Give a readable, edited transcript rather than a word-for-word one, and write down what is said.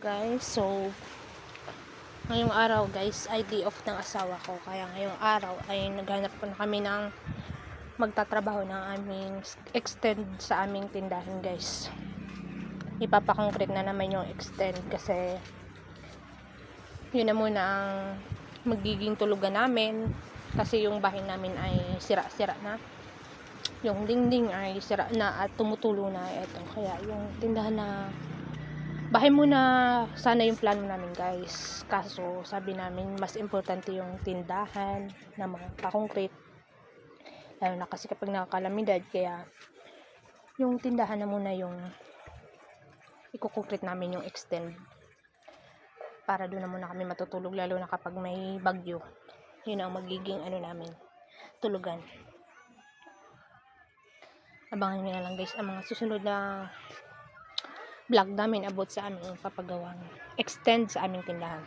Guys, so ngayong araw guys ay day off ng asawa ko, kaya ngayong araw ay naghanap po na kami ng magtatrabaho ng aming extend sa aming tindahan guys. Ipapakongkrete na naman yung extend kasi yun na muna ang magiging tulugan namin kasi yung bahay namin ay sira-sira na, yung dingding ay sira na at tumutulo na ito, kaya yung tindahan na bahay muna sana yung plano namin guys, kaso sabi namin mas importante yung tindahan na mga pa-concrete, lalo na kasi kapag nakakalamidad, kaya yung tindahan na muna yung i-concrete namin, yung extend, para doon na muna kami matutulog, lalo na kapag may bagyo. Yun ang magiging namin, tulugan. Abangan nyo na lang guys ang mga susunod na vlog namin about sa aming papagawang extend sa aming tindahan.